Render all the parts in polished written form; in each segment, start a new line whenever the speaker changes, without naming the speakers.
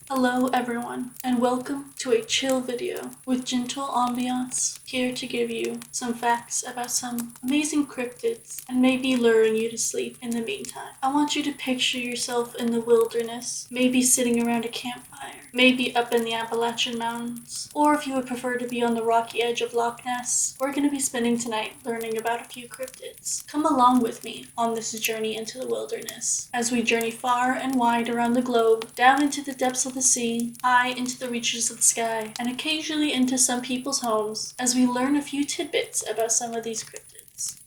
Hello everyone, and welcome to a chill video with gentle ambiance, here to give you some facts about some amazing cryptids and maybe luring you to sleep in the meantime. I want you to picture yourself in the wilderness, maybe sitting around a campfire, maybe up in the Appalachian Mountains, or if you would prefer to be on the rocky edge of Loch Ness, we're going to be spending tonight learning about a few cryptids. Come along with me on this journey into the wilderness, as we journey far and wide around the globe, down into the depths of the sea, high into the reaches of the sky, and occasionally into some people's homes, as we learn a few tidbits about some of these cryptids.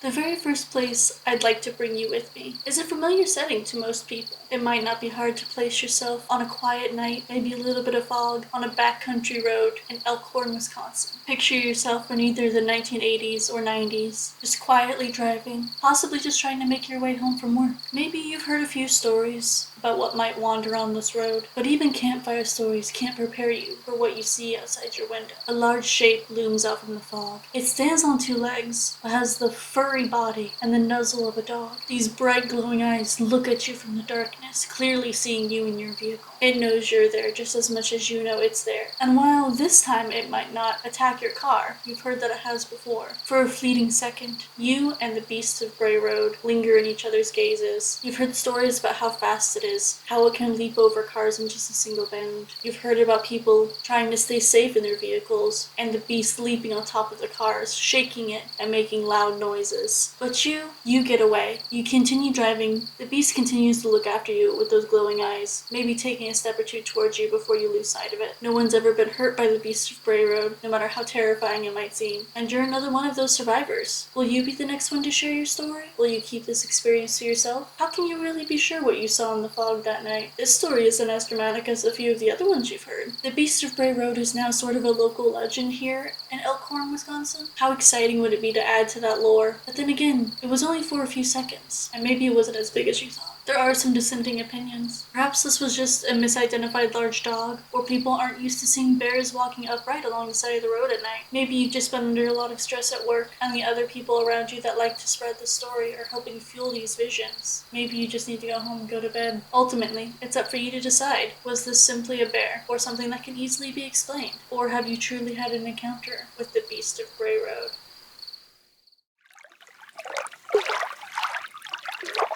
The very first place I'd like to bring you with me is a familiar setting to most people. It might not be hard to place yourself on a quiet night, maybe a little bit of fog, on a backcountry road in Elkhorn, Wisconsin. Picture yourself in either the 1980s or 90s, just quietly driving, possibly just trying to make your way home from work. Maybe you've heard a few stories about what might wander on this road, but even campfire stories can't prepare you for what you see outside your window. A large shape looms out from the fog. It stands on two legs, but has the furry body and the nuzzle of a dog. These bright glowing eyes look at you from the darkness, clearly seeing you in your vehicle. It knows you're there just as much as you know it's there. And while this time it might not attack your car, you've heard that it has before. For a fleeting second, you and the beasts of Bray Road linger in each other's gazes. You've heard stories about how fast it is, how it can leap over cars in just a single bound. You've heard about people trying to stay safe in their vehicles, and the beast leaping on top of the cars, shaking it and making loud noises. But you get away. You continue driving. The beast continues to look after you with those glowing eyes, maybe taking a step or two towards you before you lose sight of it. No one's ever been hurt by the beast of Bray Road, no matter how terrifying it might seem. And you're another one of those survivors. Will you be the next one to share your story? Will you keep this experience to yourself? How can you really be sure what you saw in the fog that night? This story isn't as dramatic as a few of the other ones you've heard. The beast of Bray Road is now sort of a local legend here in Elkhorn, Wisconsin. How exciting would it be to add to that lore? But then again, it was only for a few seconds, and maybe it wasn't as big as you thought. There are some dissenting opinions. Perhaps this was just a misidentified large dog, or people aren't used to seeing bears walking upright along the side of the road at night. Maybe you've just been under a lot of stress at work, and the other people around you that like to spread the story are helping fuel these visions. Maybe you just need to go home and go to bed. Ultimately, it's up for you to decide. Was this simply a bear, or something that can easily be explained? Or have you truly had an encounter with the beast of Bray Road?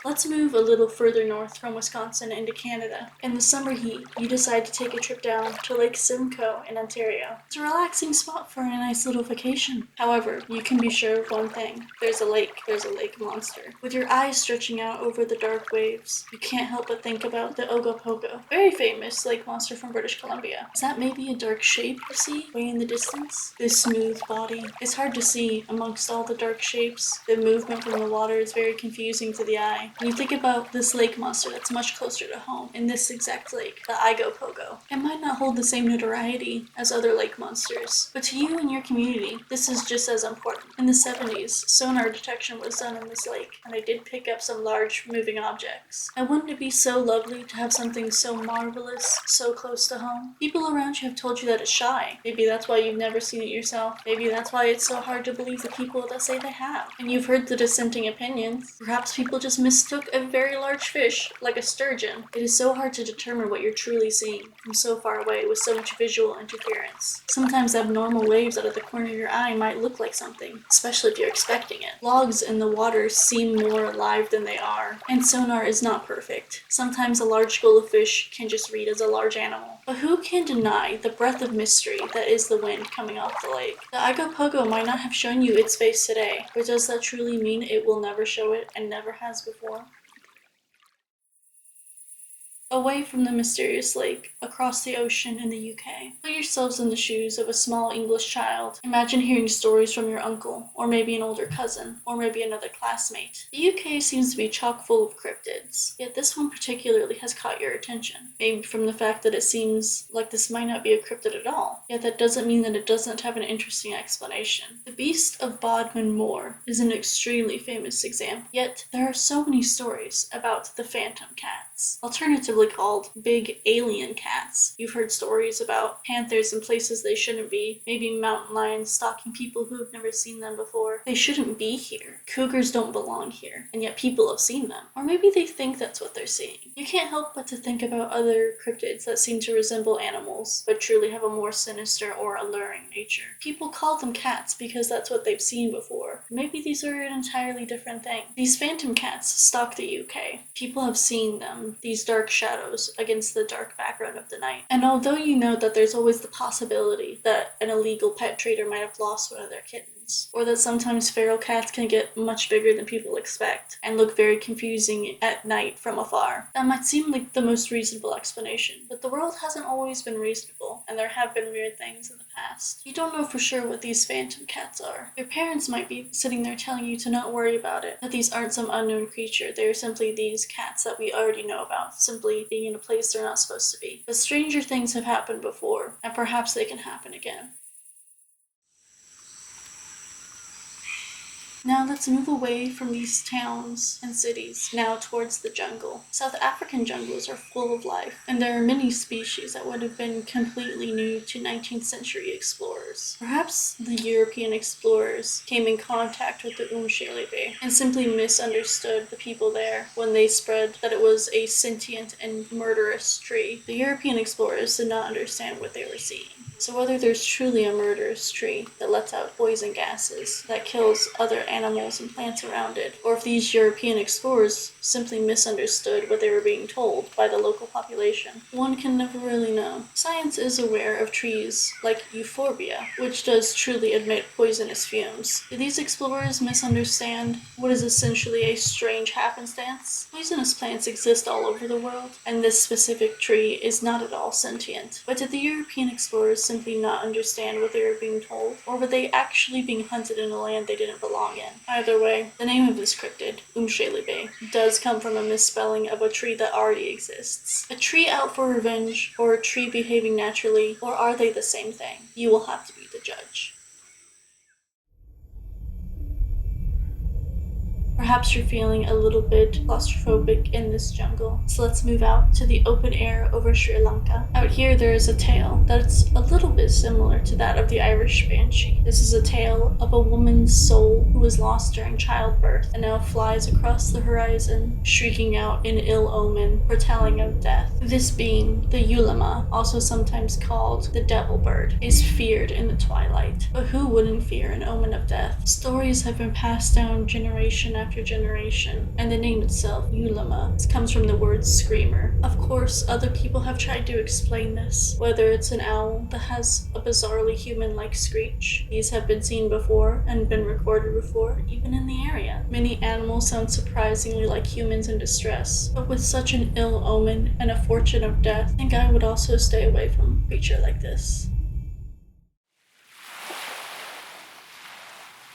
Let's move a little further north from Wisconsin into Canada. In the summer heat, you decide to take a trip down to Lake Simcoe in Ontario. It's a relaxing spot for a nice little vacation. However, you can be sure of one thing. There's a lake monster. With your eyes stretching out over the dark waves, you can't help but think about the Igopogo, very famous lake monster from British Columbia. Is that maybe a dark shape you see way in the distance? This smooth body. It's hard to see amongst all the dark shapes. The movement from the water is very confusing to the eye. When you think about this lake monster that's much closer to home, in this exact lake, the Igopogo, it might not hold the same notoriety as other lake monsters, but to you and your community, this is just as important. In the 70s, sonar detection was done in this lake, and they did pick up some large moving objects. And wouldn't it be so lovely to have something so marvelous, so close to home? People around you have told you that it's shy. Maybe that's why you've never seen it yourself. Maybe that's why it's so hard to believe the people that say they have. And you've heard the dissenting opinions. Perhaps people just mistook a very large fish, like a sturgeon. It is so hard to determine what you're truly seeing from so far away with so much visual interference. Sometimes abnormal waves out of the corner of your eye might look like something, especially if you're expecting it. Logs in the water seem more alive than they are, and sonar is not perfect. Sometimes a large school of fish can just read as a large animal. But who can deny the breath of mystery that is the wind coming off the lake? The Igopogo might not have shown you its face today, but does that truly mean it will never show it and never has before? Away from the mysterious lake, across the ocean in the UK. Put yourselves in the shoes of a small English child. Imagine hearing stories from your uncle, or maybe an older cousin, or maybe another classmate. The UK seems to be chock full of cryptids, yet this one particularly has caught your attention. Maybe from the fact that it seems like this might not be a cryptid at all, yet that doesn't mean that it doesn't have an interesting explanation. The Beast of Bodmin Moor is an extremely famous example, yet there are so many stories about the phantom cats. Alternatively, simply called big alien cats. You've heard stories about panthers in places they shouldn't be, maybe mountain lions stalking people who have never seen them before. They shouldn't be here. Cougars don't belong here, and yet people have seen them. Or maybe they think that's what they're seeing. You can't help but to think about other cryptids that seem to resemble animals, but truly have a more sinister or alluring nature. People call them cats because that's what they've seen before. Maybe these are an entirely different thing. These phantom cats stalk the UK. People have seen them, these dark shadows against the dark background of the night. And although you know that there's always the possibility that an illegal pet trader might have lost one of their kittens, or that sometimes feral cats can get much bigger than people expect and look very confusing at night from afar, that might seem like the most reasonable explanation. But the world hasn't always been reasonable, and there have been weird things in the past. You don't know for sure what these phantom cats are. Your parents might be sitting there telling you to not worry about it, that these aren't some unknown creature. They are simply these cats that we already know about, simply being in a place they're not supposed to be. But stranger things have happened before, and perhaps they can happen again. Now let's move away from these towns and cities, now towards the jungle. South African jungles are full of life, and there are many species that would have been completely new to 19th century explorers. Perhaps the European explorers came in contact with the Umdhlebi and simply misunderstood the people there when they spread that it was a sentient and murderous tree. The European explorers did not understand what they were seeing. So whether there's truly a murderous tree that lets out poison gases that kills other animals and plants around it, or if these European explorers simply misunderstood what they were being told by the local population, one can never really know. Science is aware of trees like euphorbia, which does truly emit poisonous fumes. Did these explorers misunderstand what is essentially a strange happenstance? Poisonous plants exist all over the world, and this specific tree is not at all sentient. But did the European explorers simply not understand what they were being told, or were they actually being hunted in a land they didn't belong in? Either way, the name of this cryptid, Umdhlebi, does come from a misspelling of a tree that already exists. A tree out for revenge, or a tree behaving naturally, or are they the same thing? You will have to be the judge. Perhaps you're feeling a little bit claustrophobic in this jungle, so let's move out to the open air over Sri Lanka. Out here there is a tale that's a little bit similar to that of the Irish Banshee. This is a tale of a woman's soul who was lost during childbirth and now flies across the horizon, shrieking out in ill omen, foretelling of death. This being, the Ulama, also sometimes called the devil bird, is feared in the twilight. But who wouldn't fear an omen of death? Stories have been passed down generation after generation, and the name itself, Ulama, comes from the word screamer. Of course, other people have tried to explain this, whether it's an owl that has a bizarrely human-like screech. These have been seen before and been recorded before, even in the area. Many animals sound surprisingly like humans in distress, but with such an ill omen and a fortune of death, I think I would also stay away from a creature like this.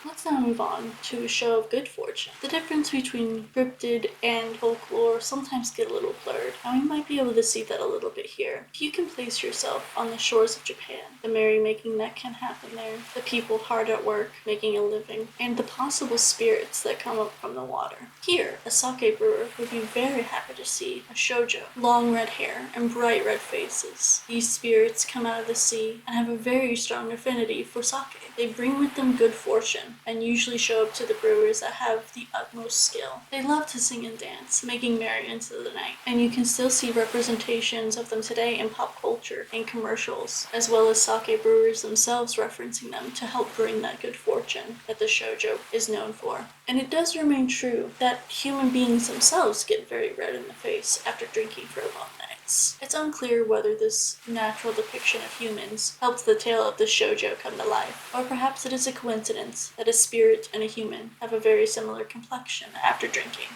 Let's now move on to a show of good fortune. The difference between cryptid and folklore sometimes get a little blurred, and we might be able to see that a little bit here. If you can place yourself on the shores of Japan, the merrymaking that can happen there, the people hard at work making a living, and the possible spirits that come up from the water. Here, a sake brewer would be very happy to see a Shōjō, long red hair and bright red faces. These spirits come out of the sea and have a very strong affinity for sake. They bring with them good fortune, and usually show up to the brewers that have the utmost skill. They love to sing and dance, making merry into the night, and you can still see representations of them today in pop culture and commercials, as well as sake brewers themselves referencing them to help bring that good fortune that the Shōjō is known for. And it does remain true that human beings themselves get very red in the face after drinking for long nights. It's unclear whether this natural depiction of humans helped the tale of the Shōjō come to life, or perhaps it is a coincidence that a spirit and a human have a very similar complexion after drinking.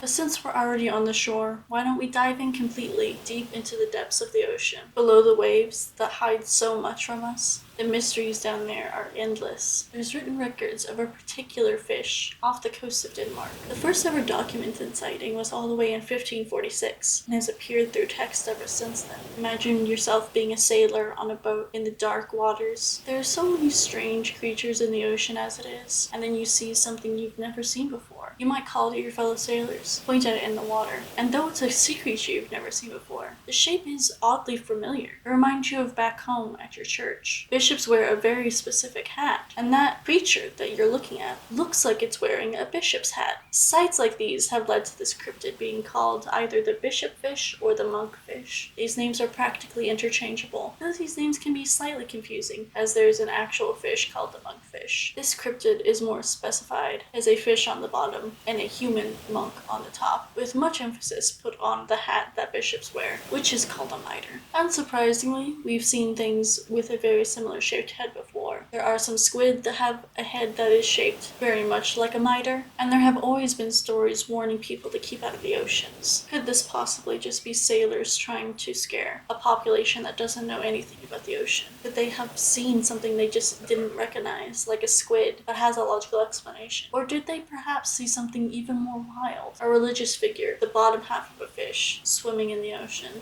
But since we're already on the shore, why don't we dive in completely deep into the depths of the ocean, below the waves that hide so much from us? The mysteries down there are endless. There's written records of a particular fish off the coast of Denmark. The first ever documented sighting was all the way in 1546 and has appeared through text ever since then. Imagine yourself being a sailor on a boat in the dark waters. There are so many strange creatures in the ocean as it is, and then you see something you've never seen before. You might call to your fellow sailors, point at it in the water, and though it's a sea creature you've never seen before, the shape is oddly familiar. It reminds you of back home at your church. Bishops wear a very specific hat, and that creature that you're looking at looks like it's wearing a bishop's hat. Sights like these have led to this cryptid being called either the bishop fish or the monk fish. These names are practically interchangeable, though these names can be slightly confusing, as there's an actual fish called the monkfish. This cryptid is more specified as a fish on the bottom and a human monk on the top, with much emphasis put on the hat that bishops wear, which is called a mitre. Unsurprisingly, we've seen things with a very similar shaped head before. There are some squid that have a head that is shaped very much like a mitre, and there have always been stories warning people to keep out of the oceans. Could this possibly just be sailors trying to scare a population that doesn't know anything about the ocean? Could they have seen something they just didn't recognize, like a squid, that has a logical explanation? Or did they perhaps see something even more wild? A religious figure, the bottom half of a fish, swimming in the ocean.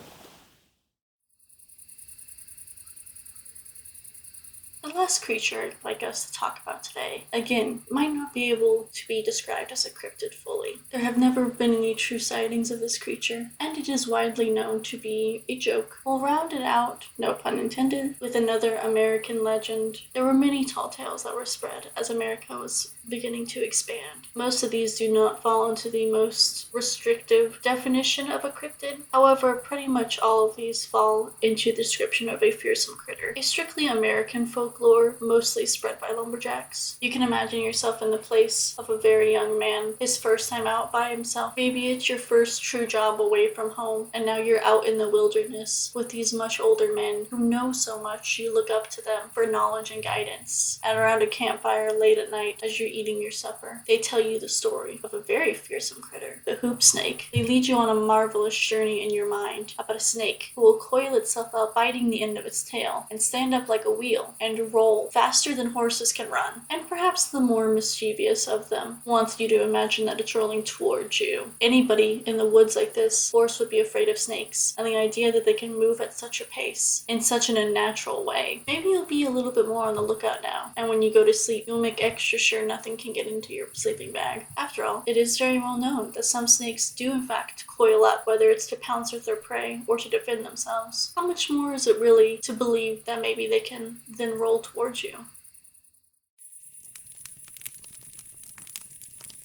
The last creature I'd like us to talk about today, again, might not be able to be described as a cryptid fully. There have never been any true sightings of this creature, and it is widely known to be a joke. We'll round it out, no pun intended, with another American legend. There were many tall tales that were spread as America was beginning to expand. Most of these do not fall into the most restrictive definition of a cryptid. However, pretty much all of these fall into the description of a fearsome critter. A strictly American folklore, mostly spread by lumberjacks. You can imagine yourself in the place of a very young man, his first time out by himself. Maybe it's your first true job away from home, and now you're out in the wilderness with these much older men who know so much you look up to them for knowledge and guidance. And around a campfire late at night as you're eating your supper, they tell you the story of a very fearsome critter, the hoop snake. They lead you on a marvelous journey in your mind about a snake who will coil itself up, biting the end of its tail, and stand up like a wheel and roll faster than horses can run. And perhaps the more mischievous of them wants you to imagine that it's rolling towards you. Anybody in the woods like this, of course, would be afraid of snakes, and the idea that they can move at such a pace, in such an unnatural way. Maybe you'll be a little bit more on the lookout now, and when you go to sleep, you'll make extra sure nothing can get into your sleeping bag. After all, it is very well known that some snakes do in fact coil up, whether it's to pounce with their prey or to defend themselves. How much more is it really to believe that maybe they can then roll towards you?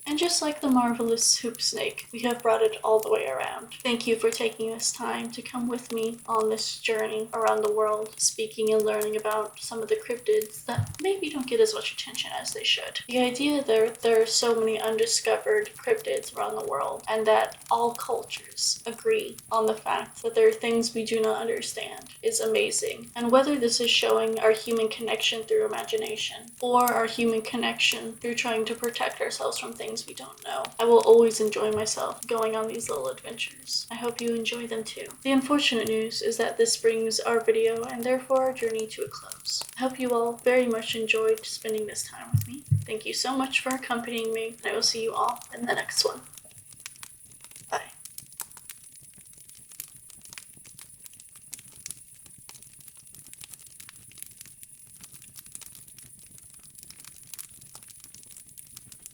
And just like the marvelous hoop snake, we have brought it all the way around. Thank you for taking this time to come with me on this journey around the world, speaking and learning about some of the cryptids that maybe don't get as much attention as they should. The idea that there are so many undiscovered cryptids around the world, and that all cultures agree on the fact that there are things we do not understand, is amazing. And whether this is showing our human connection through imagination, or our human connection through trying to protect ourselves from things we don't know, I will always enjoy myself going on these little adventures. I hope you enjoy them too. The unfortunate news is that this brings our video and therefore our journey to a close. I hope you all very much enjoyed spending this time with me. Thank you so much for accompanying me, and I will see you all in the next one.